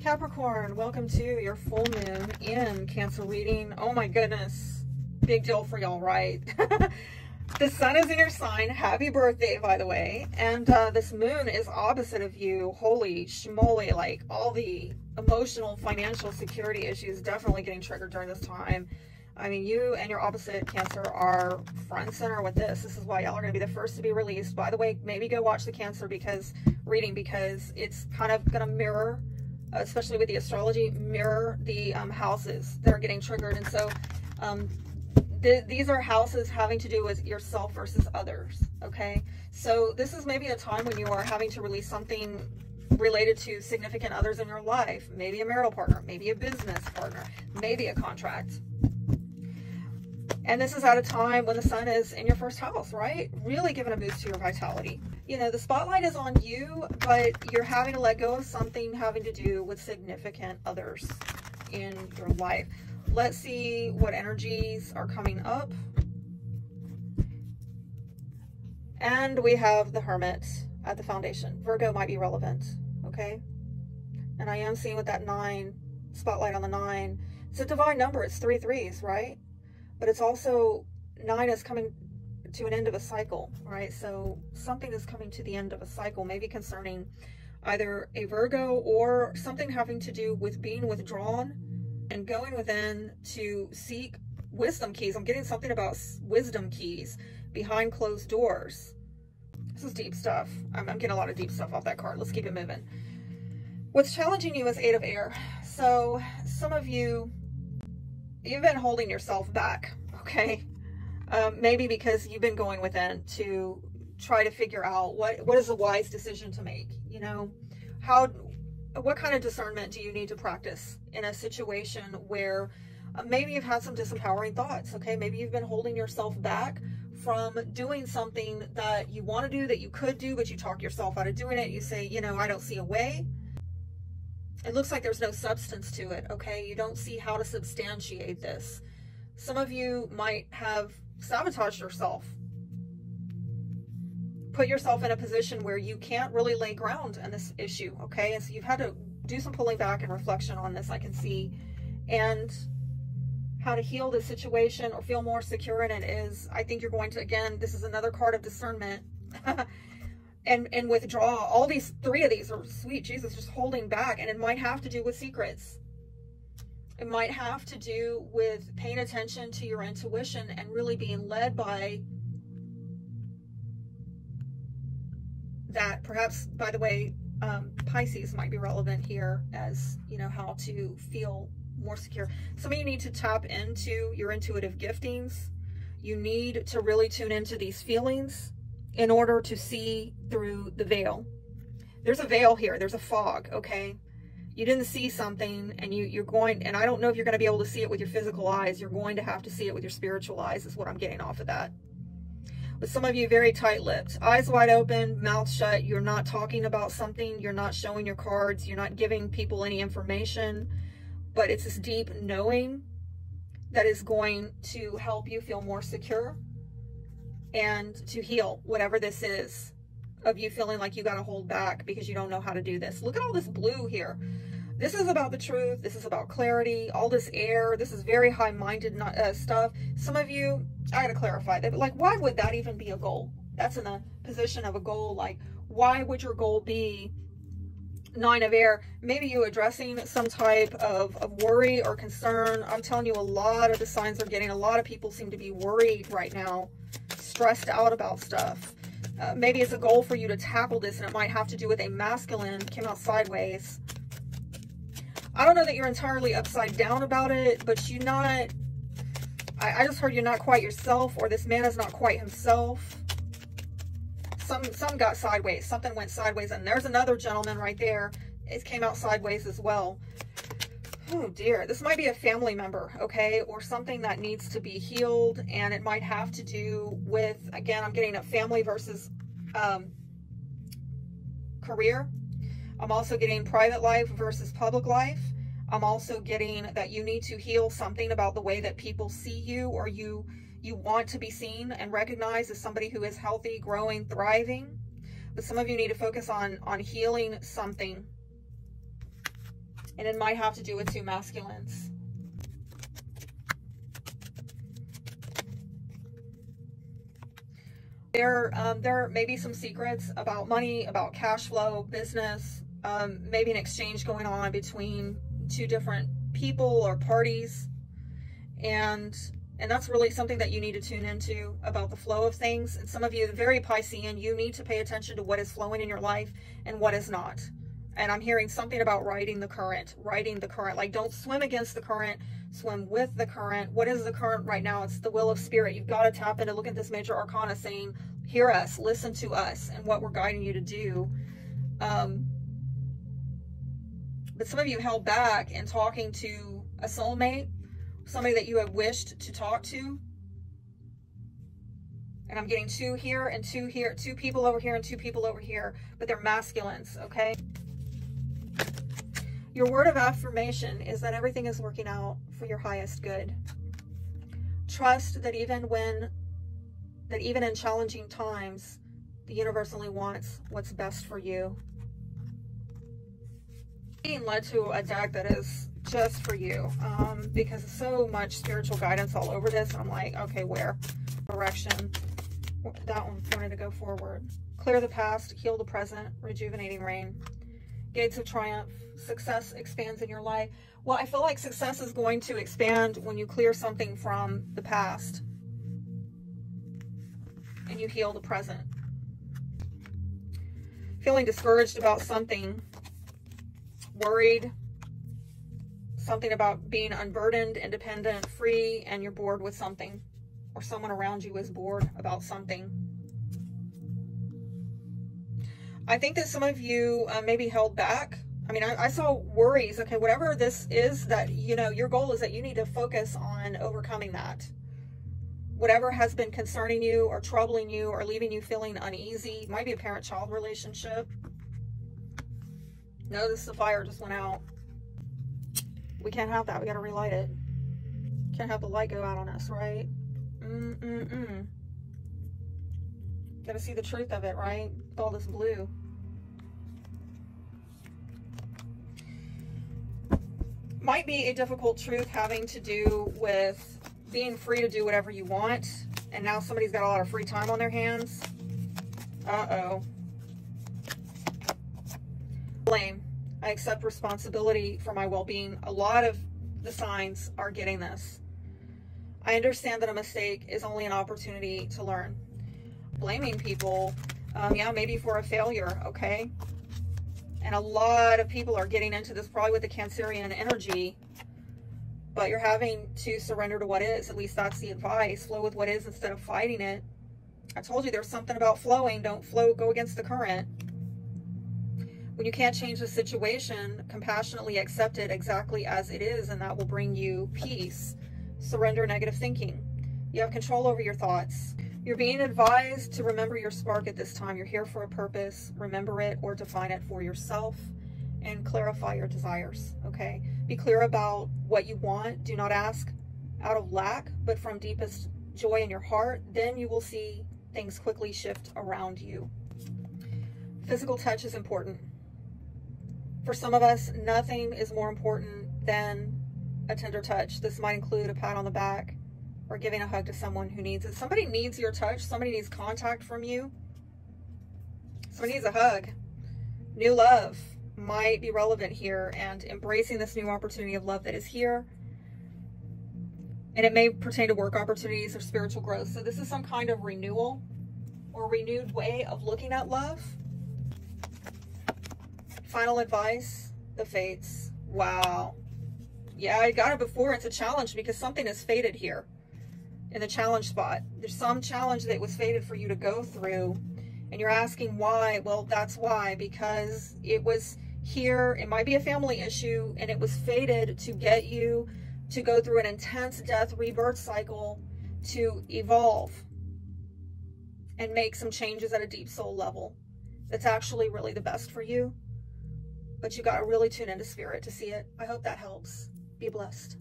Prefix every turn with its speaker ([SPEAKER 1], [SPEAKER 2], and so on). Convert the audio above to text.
[SPEAKER 1] Capricorn, welcome to your full moon in Cancer reading. Oh my goodness, big deal for y'all, right? The sun is in your sign. Happy birthday, by the way. And this moon is opposite of you. Holy schmoly, like all the emotional, financial security issues definitely getting triggered during this time. I mean, you and your opposite Cancer are front and center with this. This is why y'all are going to be the first to be released. By the way, maybe go watch the Cancer reading because it's kind of going to mirror, especially with the astrology, mirror the houses that are getting triggered. And so these are houses having to do with yourself versus others, okay? So this is maybe a time when you are having to release something related to significant others in your life. Maybe a marital partner, maybe a business partner, maybe a contract. And this is at a time when the sun is in your first house, right? Really giving a boost to your vitality. You know, the spotlight is on you, but you're having to let go of something having to do with significant others in your life. Let's see what energies are coming up. And we have the Hermit at the foundation. Virgo might be relevant, okay? And I am seeing with that 9, spotlight on the 9. It's a divine number. It's 3 3s, right? But it's also 9 is coming to an end of a cycle, right? So something is coming to the end of a cycle, maybe concerning either a Virgo or something having to do with being withdrawn and going within to seek wisdom keys. I'm getting something about wisdom keys behind closed doors. This is deep stuff. I'm getting a lot of deep stuff off that card. Let's keep it moving. What's challenging you is 8 of air. So some of you, you've been holding yourself back, okay? Maybe because you've been going within to try to figure out what is a wise decision to make, you know? What kind of discernment do you need to practice in a situation where maybe you've had some disempowering thoughts, okay? Maybe you've been holding yourself back from doing something that you want to do, that you could do, but you talk yourself out of doing it. You say, you know, I don't see a way. It looks like there's no substance to it, okay? You don't see how to substantiate this. Some of you might have sabotaged yourself. Put yourself in a position where you can't really lay ground in this issue, okay? And so you've had to do some pulling back and reflection on this, I can see. And how to heal the situation or feel more secure in it is, I think you're going to, again, this is another card of discernment. And withdraw. All these 3 of these are, sweet Jesus, just holding back. And it might have to do with secrets. It might have to do with paying attention to your intuition and really being led by that. Perhaps, by the way, Pisces might be relevant here as, you know, how to feel more secure. Some of you need to tap into your intuitive giftings. You need to really tune into these feelings in order to see through the veil. There's a veil here. There's a fog, okay? You didn't see something and you're going, and I don't know if you're going to be able to see it with your physical eyes. You're going to have to see it with your spiritual eyes is what I'm getting off of that. But some of you very tight-lipped, eyes wide open, mouth shut. You're not talking about something. You're not showing your cards. You're not giving people any information. But it's this deep knowing that is going to help you feel more secure and to heal whatever this is of you feeling like you got to hold back because you don't know how to do this. Look at all this blue here. This is about the truth. This is about clarity. All this air. This is very high-minded stuff. Some of you, I got to clarify that. Like, why would that even be a goal? That's in the position of a goal. Like, why would your goal be 9 of air? Maybe you addressing some type of worry or concern. I'm telling you, a lot of the signs are getting, a lot of people seem to be worried right now, stressed out about stuff. Maybe it's a goal for you to tackle this, and it might have to do with a masculine, came out sideways. I don't know that you're entirely upside down about it, but you're not, I just heard you're not quite yourself, or this man is not quite himself. Some got sideways. Something went sideways, and there's another gentleman right there. It came out sideways as well. Oh dear, this might be a family member, okay, or something that needs to be healed, and it might have to do with, again, I'm getting a family versus career. I'm also getting private life versus public life. I'm also getting that you need to heal something about the way that people see you, or you want to be seen and recognized as somebody who is healthy, growing, thriving. But some of you need to focus on healing something And it might have to do with two masculines. There may be some secrets about money, about cash flow, business, maybe an exchange going on between two different people or parties. And that's really something that you need to tune into, about the flow of things. And some of you, very Piscean, you need to pay attention to what is flowing in your life and what is not. And I'm hearing something about riding the current. Like, don't swim against the current, swim with the current. What is the current right now? It's the will of spirit. You've got to tap into, look at this major arcana saying, hear us, listen to us, and what we're guiding you to do. But some of you held back in talking to a soulmate, somebody that you have wished to talk to. And I'm getting two here and two here, two people over here and two people over here, but they're masculines, okay? Your word of affirmation is that everything is working out for your highest good. Trust that even in challenging times, the universe only wants what's best for you. Being led to a deck that is just for you, because there's so much spiritual guidance all over this. And I'm like, okay, where? Direction. That one wanted to go forward. Clear the past, heal the present, rejuvenating rain. Gates of triumph. Success expands in your life. Well, I feel like success is going to expand when you clear something from the past and you heal the present. Feeling discouraged about something, worried, something about being unburdened, independent, free, and you're bored with something, or someone around you is bored about something. I think that some of you maybe held back. I mean, I saw worries. Okay, whatever this is that, you know, your goal is that you need to focus on overcoming that. Whatever has been concerning you or troubling you or leaving you feeling uneasy. Might be a parent-child relationship. Notice the fire just went out. We can't have that. We got to relight it. Can't have the light go out on us, right? Got to see the truth of it, right? All this blue. Might be a difficult truth having to do with being free to do whatever you want, and now somebody's got a lot of free time on their hands. Uh-oh. Blame. I accept responsibility for my well-being. A lot of the signs are getting this. I understand that a mistake is only an opportunity to learn. Blaming people, yeah, maybe for a failure, okay? And a lot of people are getting into this probably with the Cancerian energy, but you're having to surrender to what is. At least that's the advice. Flow with what is instead of fighting it. I told you there's something about flowing. Don't flow, go against the current. When you can't change the situation, compassionately accept it exactly as it is, and that will bring you peace. Surrender negative thinking. You have control over your thoughts. You're being advised to remember your spark at this time. You're here for a purpose. Remember it or define it for yourself and clarify your desires, okay? Be clear about what you want. Do not ask out of lack, but from deepest joy in your heart. Then you will see things quickly shift around you. Physical touch is important. For some of us, nothing is more important than a tender touch. This might include a pat on the back, or giving a hug to someone who needs it. Somebody needs your touch. Somebody needs contact from you. Somebody needs a hug. New love might be relevant here, and embracing this new opportunity of love that is here. And it may pertain to work opportunities or spiritual growth. So this is some kind of renewal or renewed way of looking at love. Final advice, the fates. Wow. Yeah, I got it before. It's a challenge because something is fated here. In the challenge spot, there's some challenge that was fated for you to go through, and you're asking why. Well, that's why, because it was here. It might be a family issue, and it was fated to get you to go through an intense death rebirth cycle to evolve and make some changes at a deep soul level. That's actually really the best for you, but you got to really tune into spirit to see it. I hope that helps. Be blessed.